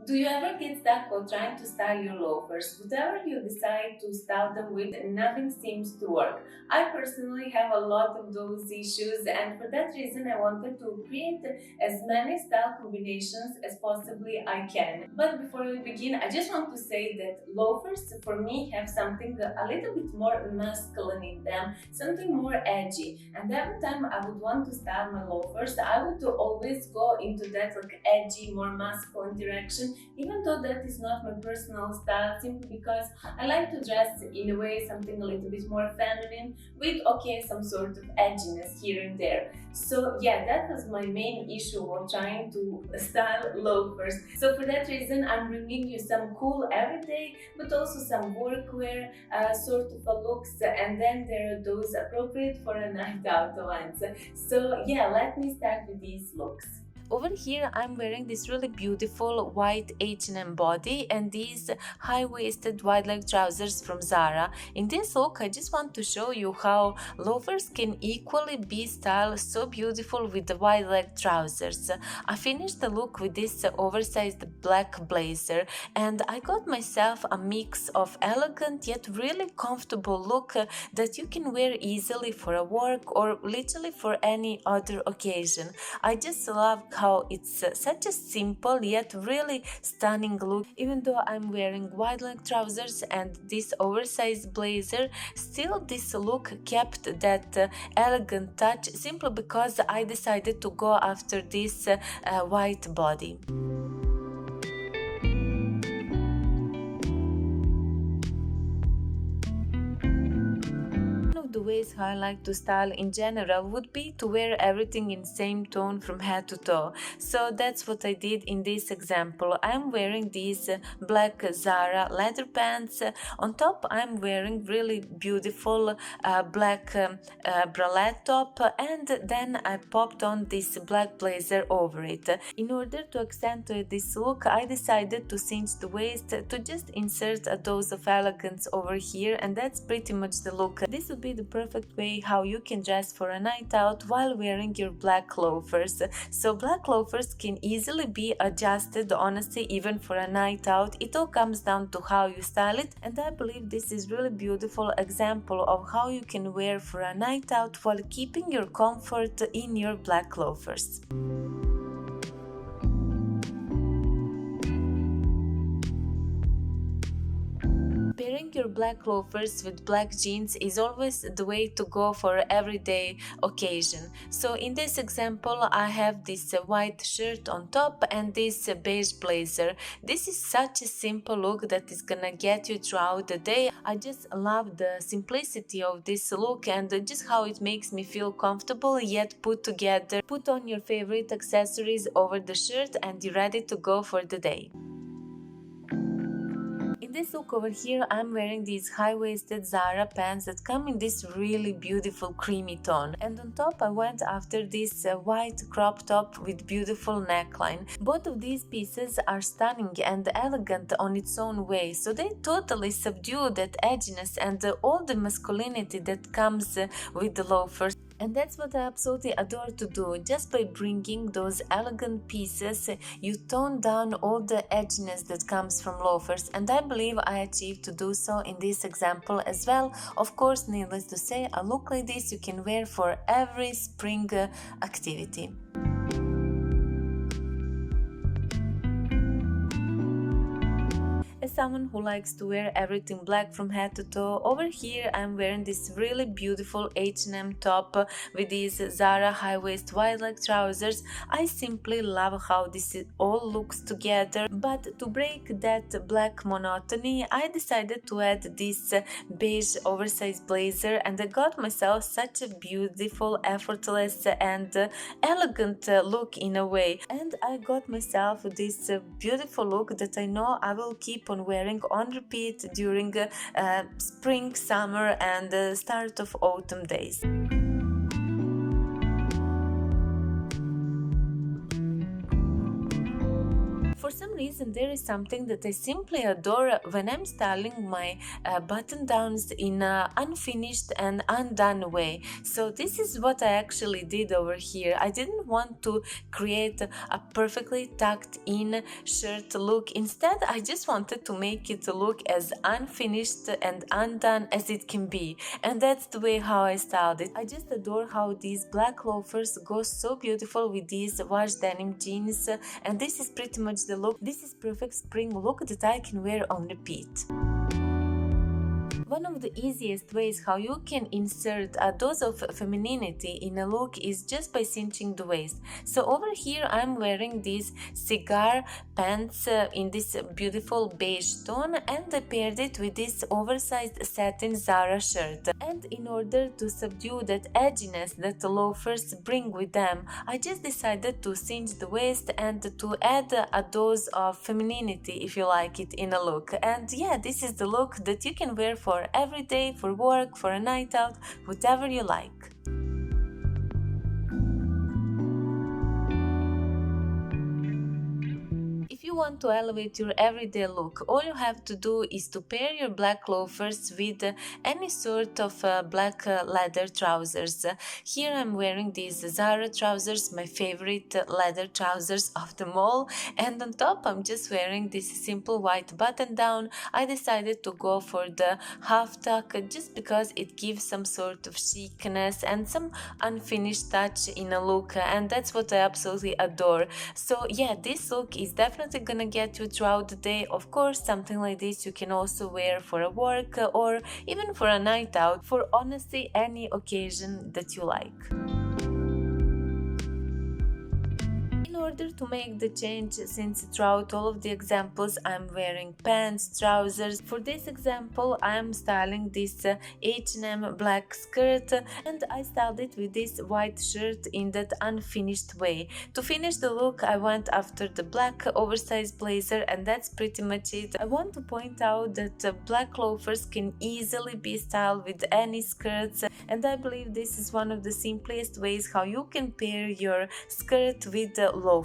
Do you ever get stuck while trying to style your loafers? Whatever you decide to style them with, nothing seems to work. I personally have a lot of those issues, and for that reason, I wanted to create as many style combinations as possibly I can. But before we begin, I just want to say that loafers for me have something a little bit more masculine in them, something more edgy. And every time I would want to style my loafers, I would always go into that like edgy, more masculine direction, even though that is not my personal style, simply because I like to dress in a way something a little bit more feminine with some sort of edginess here and there. So yeah, that was my main issue while trying to style loafers. So for that reason, I'm bringing you some cool everyday but also some workwear sort of looks, and then there are those appropriate for a night out ones. So yeah, let me start with these looks. Over here I'm wearing this really beautiful white H&M body and these high-waisted wide-leg trousers from Zara. In this look I just want to show you how loafers can equally be styled so beautiful with the wide-leg trousers. I finished the look with this oversized black blazer, and I got myself a mix of elegant yet really comfortable look that you can wear easily for a work or literally for any other occasion. I just love how it's such a simple yet really stunning look. Even though I'm wearing wide leg trousers and this oversized blazer, still this look kept that elegant touch simply because I decided to go after this white body. The ways how I like to style in general would be to wear everything in same tone from head to toe. So that's what I did in this example. I'm wearing these black Zara leather pants. On top I'm wearing really beautiful black bralette top, and then I popped on this black blazer over it. In order to accentuate this look, I decided to cinch the waist to just insert a dose of elegance over here, and that's pretty much the look. This would be the perfect way how you can dress for a night out while wearing your black loafers. So black loafers can easily be adjusted, honestly, even for a night out. It all comes down to how you style it, and I believe this is really beautiful example of how you can wear for a night out while keeping your comfort in your black loafers. Pairing your black loafers with black jeans is always the way to go for everyday occasion. So in this example I have this white shirt on top and this beige blazer. This is such a simple look that is gonna get you throughout the day. I just love the simplicity of this look and just how it makes me feel comfortable yet put together. Put on your favorite accessories over the shirt and you're ready to go for the day. In this look over here, I'm wearing these high-waisted Zara pants that come in this really beautiful creamy tone. And on top, I went after this white crop top with beautiful neckline. Both of these pieces are stunning and elegant on its own way, so they totally subdue that edginess and all the masculinity that comes with the loafers. And that's what I absolutely adore to do. Just by bringing those elegant pieces, you tone down all the edginess that comes from loafers, and I believe I achieved to do so in this example as well. Of course, needless to say, a look like this you can wear for every spring activity. As someone who likes to wear everything black from head to toe, over here I'm wearing this really beautiful H&M top with these Zara high-waist wide-leg trousers. I simply love how this all looks together, but to break that black monotony, I decided to add this beige oversized blazer, and I got myself such a beautiful, effortless and elegant look in a way. And I got myself this beautiful look that I know I will keep on wearing on repeat during spring, summer and the start of autumn days. For some reason, there is something that I simply adore when I'm styling my button downs in an unfinished and undone way. So this is what I actually did over here. I didn't want to create a perfectly tucked in shirt look. Instead, I just wanted to make it look as unfinished and undone as it can be, and that's the way how I styled it. I just adore how these black loafers go so beautiful with these washed denim jeans, and this is pretty much the look. This is perfect spring look that I can wear on repeat. One of the easiest ways how you can insert a dose of femininity in a look is just by cinching the waist. So over here I'm wearing these cigar pants in this beautiful beige tone, and I paired it with this oversized satin Zara shirt. And in order to subdue that edginess that the loafers bring with them, I just decided to cinch the waist and to add a dose of femininity, if you like it, in a look. And yeah, this is the look that you can wear for every day, for work, for a night out, whatever you like. If you want to elevate your everyday look, all you have to do is to pair your black loafers with any sort of black leather trousers. Here I'm wearing these Zara trousers, my favorite leather trousers of them all, and on top I'm just wearing this simple white button down. I decided to go for the half tuck just because it gives some sort of chicness and some unfinished touch in a look, and that's what I absolutely adore. So yeah, this look is definitely gonna get you throughout the day. Of course, something like this you can also wear for a work or even for a night out, for honestly any occasion that you like. In order to make the change, since throughout all of the examples I'm wearing pants, trousers, for this example I'm styling this H&M black skirt, and I styled it with this white shirt in that unfinished way. To finish the look I went after the black oversized blazer, and that's pretty much it. I want to point out that black loafers can easily be styled with any skirts, and I believe this is one of the simplest ways how you can pair your skirt with the loafers.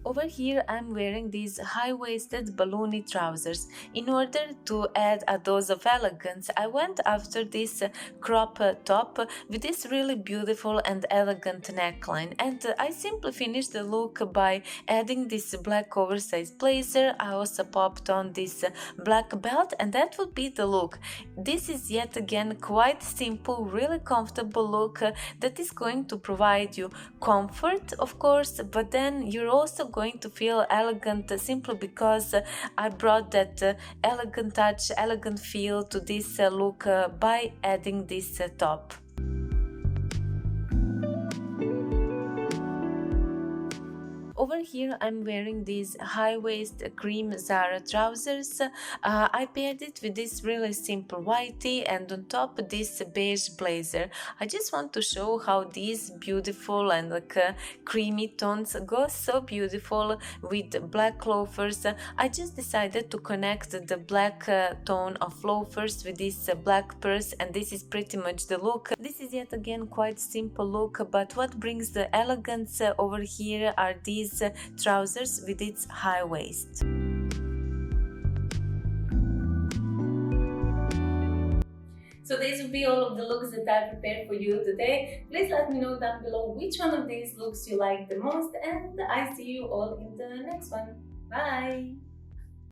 Over here I'm wearing these high-waisted balloony trousers. In order to add a dose of elegance, I went after this crop top with this really beautiful and elegant neckline, and I simply finished the look by adding this black oversized blazer. I also popped on this black belt, and that would be the look. This is yet again quite simple, really comfortable look that is going to provide you comfort, of course, but then you're also going to feel elegant simply because I brought that elegant touch, elegant feel to this look by adding this top. Over here I'm wearing these high-waist cream Zara trousers. I paired it with this really simple white tee, and on top this beige blazer. I just want to show how these beautiful and creamy tones go so beautiful with black loafers. I just decided to connect the black tone of loafers with this black purse, and this is pretty much the look. This is yet again quite simple look, but what brings the elegance over here are these trousers with its high waist. So these will be all of the looks that I prepared for you today. Please let me know down below which one of these looks you like the most, and I see you all in the next one. Bye!